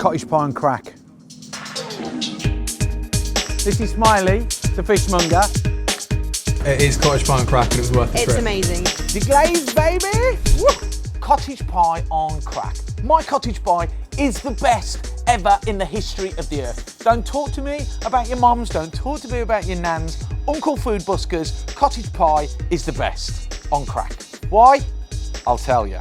cottage pie on crack. This is Smiley, the fishmonger. It is cottage pie on crack and it was worth the trip. It's amazing. Deglazed, baby! Woo! Cottage pie on crack. My cottage pie is the best ever in the history of the earth. Don't talk to me about your mums, don't talk to me about your nans. Uncle Food Buskers, cottage pie is the best on crack. Why? I'll tell you.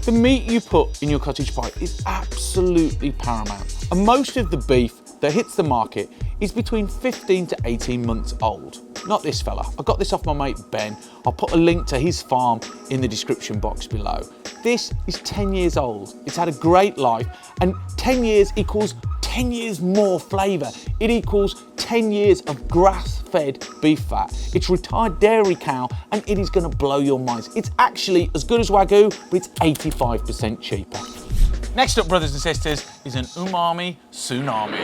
The meat you put in your cottage pie is absolutely paramount. And most of the beef that hits the market is between 15 to 18 months old. Not this fella. I got this off my mate Ben. I'll put a link to his farm in the description box below. This is 10 years old. It's had a great life, and 10 years equals 10 years more flavour. It equals 10 years of grass-fed beef fat. It's retired dairy cow, and it is going to blow your minds. It's actually as good as Wagyu, but it's 85% cheaper. Next up, brothers and sisters, is an umami tsunami.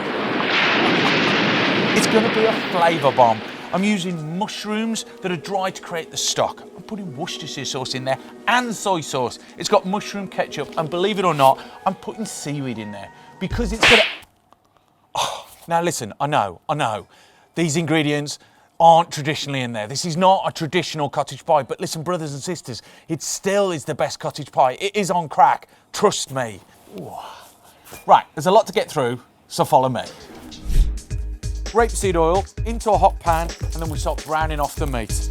It's going to be a flavour bomb. I'm using mushrooms that are dried to create the stock. I'm putting Worcestershire sauce in there and soy sauce. It's got mushroom ketchup, and believe it or not, I'm putting seaweed in there because it's gonna... Oh, now listen, I know. These ingredients aren't traditionally in there. This is not a traditional cottage pie, but listen, brothers and sisters, it still is the best cottage pie. It is on crack, trust me. Ooh. Right, there's a lot to get through, so follow me. Rapeseed oil into a hot pan, and then we start browning off the meat.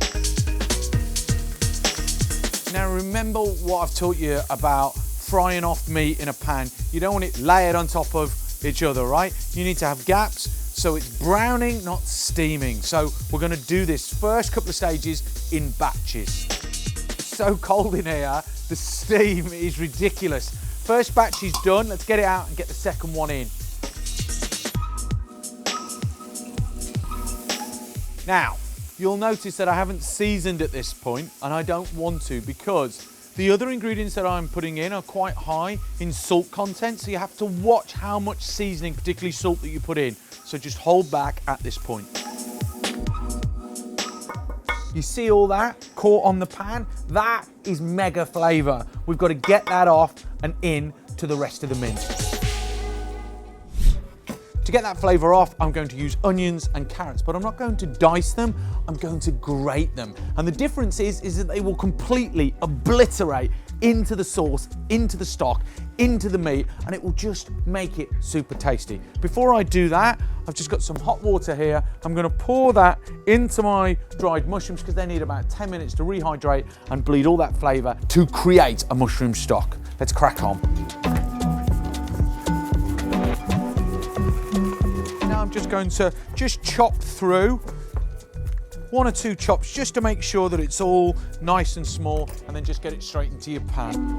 Now remember what I've taught you about frying off meat in a pan. You don't want it layered on top of each other, right? You need to have gaps so it's browning, not steaming. So we're going to do this first couple of stages in batches. It's so cold in here, the steam is ridiculous. First batch is done, let's get it out and get the second one in. Now, you'll notice that I haven't seasoned at this point, and I don't want to because the other ingredients that I'm putting in are quite high in salt content, so you have to watch how much seasoning, particularly salt, that you put in. So just hold back at this point. You see all that caught on the pan? That is mega flavour. We've got to get that off and in to the rest of the mince. To get that flavour off, I'm going to use onions and carrots, but I'm not going to dice them, I'm going to grate them. And the difference is that they will completely obliterate into the sauce, into the stock, into the meat, and it will just make it super tasty. Before I do that, I've just got some hot water here. I'm going to pour that into my dried mushrooms because they need about 10 minutes to rehydrate and bleed all that flavour to create a mushroom stock. Let's crack on. I'm just going to chop through 1 or 2 chops just to make sure that it's all nice and small, and then just get it straight into your pan.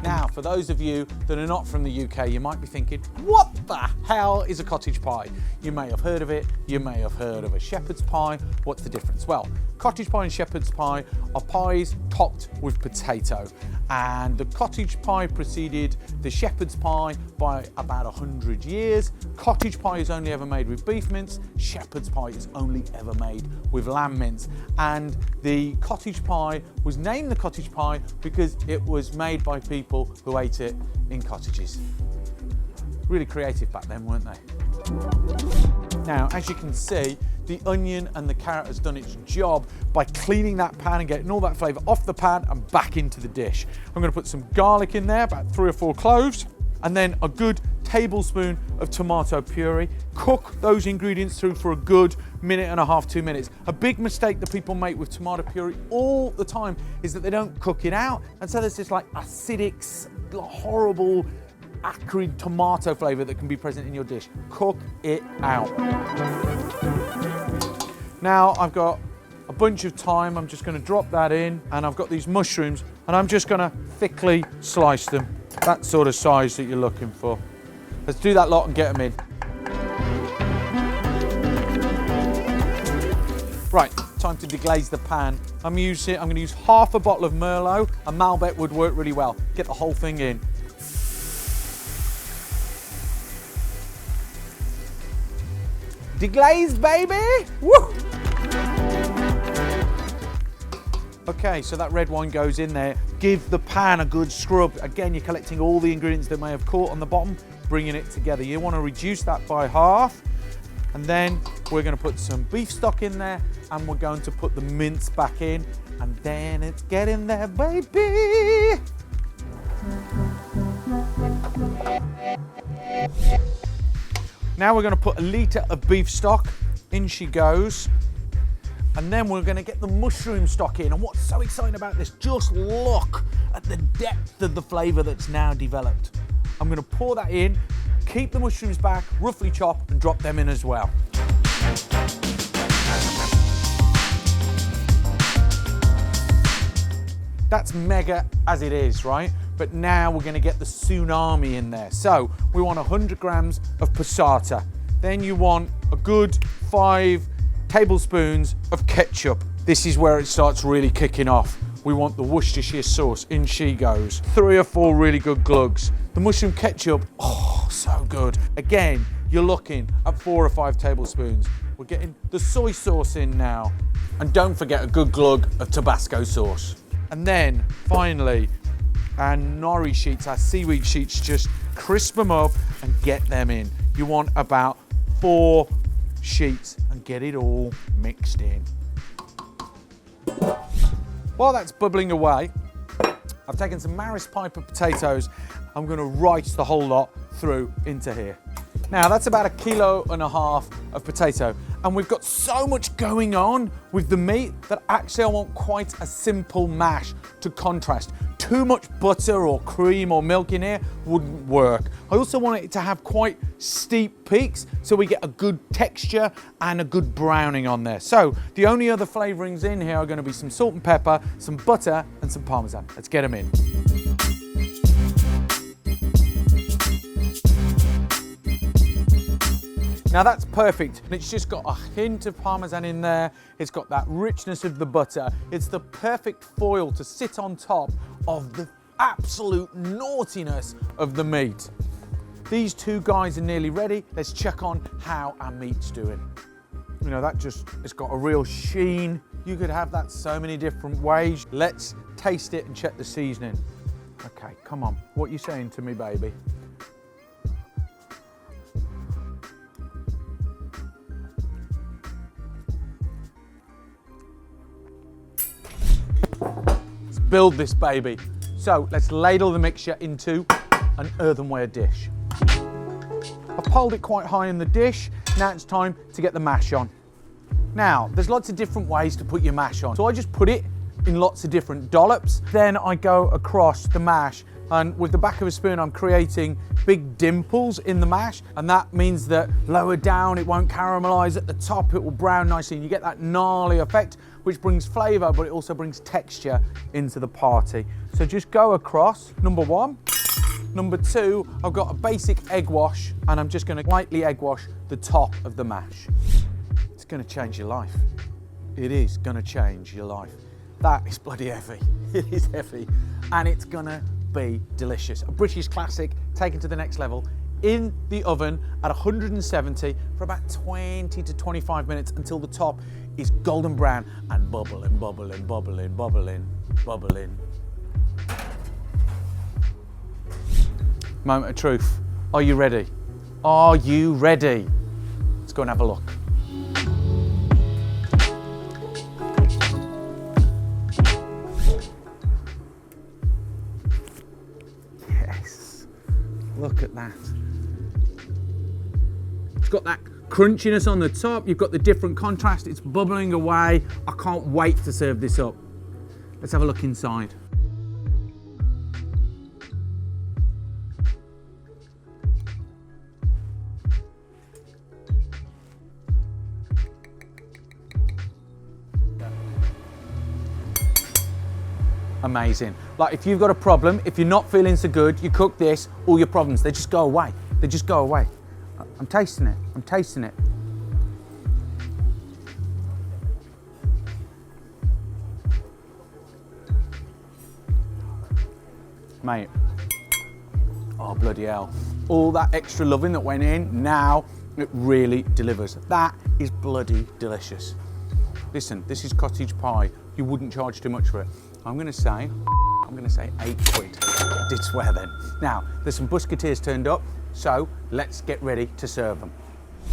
Now, for those of you that are not from the UK, you might be thinking, what the hell is a cottage pie? You may have heard of it, you may have heard of a shepherd's pie. What's the difference? Well, cottage pie and shepherd's pie are pies topped with potato. And the cottage pie preceded the shepherd's pie by about 100 years. Cottage pie is only ever made with beef mince. Shepherd's pie is only ever made with lamb mince. And the cottage pie was named the cottage pie because it was made by people who ate it in cottages. Really creative back then, weren't they? Now, as you can see, the onion and the carrot has done its job by cleaning that pan and getting all that flavour off the pan and back into the dish. I'm going to put some garlic in there, about 3 or 4 cloves, and then a good tablespoon of tomato puree. Cook those ingredients through for a good 1.5 to 2 minutes. A big mistake that people make with tomato puree all the time is that they don't cook it out, and so there's this like acidic, horrible, acrid tomato flavour that can be present in your dish. Cook it out. Now I've got a bunch of thyme, I'm just going to drop that in, and I've got these mushrooms, and I'm just going to thickly slice them, that sort of size that you're looking for. Let's do that lot and get them in. Right, time to deglaze the pan. I'm going to use half a bottle of Merlot, and Malbec would work really well. Get the whole thing in. Deglaze, baby! Woo! Okay, so that red wine goes in there. Give the pan a good scrub. Again, you're collecting all the ingredients that may have caught on the bottom, bringing it together. You want to reduce that by half. And then we're going to put some beef stock in there, and we're going to put the mince back in. And then it's getting there, baby. Now we're going to put a litre of beef stock. In she goes. And then we're going to get the mushroom stock in. And what's so exciting about this, just look at the depth of the flavour that's now developed. I'm going to pour that in, keep the mushrooms back, roughly chop, and drop them in as well. That's mega as it is, right? But now we're going to get the tsunami in there. So we want 100 grams of pasatta. Then you want a good 5 tablespoons of ketchup. This is where it starts really kicking off. We want the Worcestershire sauce. In she goes. 3 or 4 really good glugs. The mushroom ketchup, oh, so good. Again, you're looking at 4 or 5 tablespoons. We're getting the soy sauce in now. And don't forget a good glug of Tabasco sauce. And then, finally, our Nori sheets, our seaweed sheets, just crisp them up and get them in. You want about 4 sheets and get it all mixed in. While that's bubbling away, I've taken some Maris Piper potatoes. I'm going to rice the whole lot through into here. Now that's about 1.5 kilos of potato, and we've got so much going on with the meat that actually I want quite a simple mash to contrast. Too much butter or cream or milk in here wouldn't work. I also want it to have quite steep peaks so we get a good texture and a good browning on there. So the only other flavourings in here are going to be some salt and pepper, some butter and some Parmesan. Let's get them in. Now that's perfect, and it's just got a hint of Parmesan in there. It's got that richness of the butter. It's the perfect foil to sit on top of the absolute naughtiness of the meat. These 2 guys are nearly ready. Let's check on how our meat's doing. You know, it's got a real sheen. You could have that so many different ways. Let's taste it and check the seasoning. Okay, come on. What are you saying to me, baby? Build this baby. So let's ladle the mixture into an earthenware dish. I've piled it quite high in the dish. Now it's time to get the mash on. Now, there's lots of different ways to put your mash on. So I just put it in lots of different dollops. Then I go across the mash, and with the back of a spoon, I'm creating big dimples in the mash. And that means that lower down, it won't caramelize. At the top, it will brown nicely. And you get that gnarly effect, which brings flavor, but it also brings texture into the party. So just go across, number 1. Number 2, I've got a basic egg wash, and I'm just gonna lightly egg wash the top of the mash. It's gonna change your life. It is gonna change your life. That is bloody heavy. It is heavy, and it's gonna be delicious. A British classic taken to the next level in the oven at 170 for about 20 to 25 minutes until the top is golden brown and bubbling, bubbling, bubbling, bubbling, bubbling. Moment of truth. Are you ready? Are you ready? Let's go and have a look. Yes. Look at that. It's got that crunchiness on the top. You've got the different contrast. It's bubbling away. I can't wait to serve this up. Let's have a look inside. Amazing. Like if you've got a problem, if you're not feeling so good, you cook this, all your problems, they just go away. They just go away. I'm tasting it. I'm tasting it. Mate. Oh, bloody hell. All that extra loving that went in, now it really delivers. That is bloody delicious. Listen, this is cottage pie you wouldn't charge too much for it. I'm gonna say £8. I did swear then. Now, there's some Busketeers turned up, so let's get ready to serve them.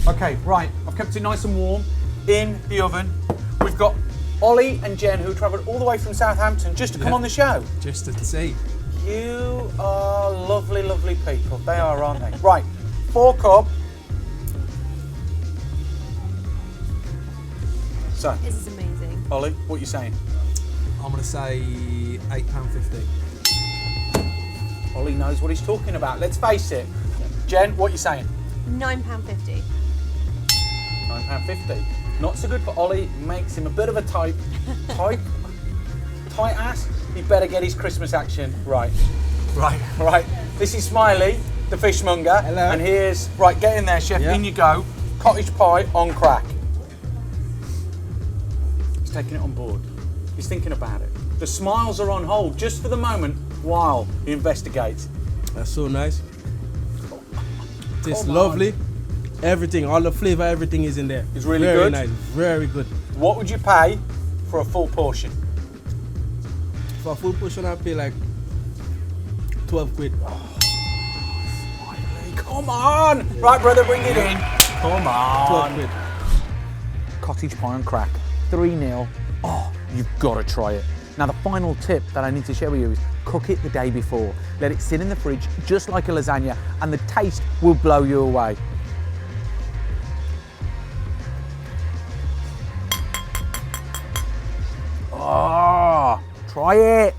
Okay, right, I've kept it nice and warm in the oven. We've got Ollie and Jen, who travelled all the way from Southampton just to come on the show. Just to see. You are lovely, lovely people. They are, aren't they? Right, 4 cup. So, This is amazing. Ollie, what are you saying? I'm gonna say £8.50. Ollie knows what he's talking about. Let's face it. Jen, what are you saying? £9.50. £9.50. Not so good for Ollie. Makes him a bit of a tight ass. He better get his Christmas action right. Right. This is Smiley, the fishmonger. Hello. And here's, right, get in there, chef. Yeah. In you go. Cottage pie on crack. He's taking it on board. He's thinking about it. The smiles are on hold just for the moment while he investigates. That's so nice. It's Come lovely. Everything, all the flavour, everything is in there. It's really very good? Nice, very good. What would you pay for a full portion? For a full portion, I pay like 12 quid. Come on! Right, brother, bring it in. Come 12 on. quid. Cottage pie and crack, 3-0. Oh, you've got to try it. Now, the final tip that I need to share with you is cook it the day before. Let it sit in the fridge, just like a lasagna, and the taste will blow you away. Oh, try it.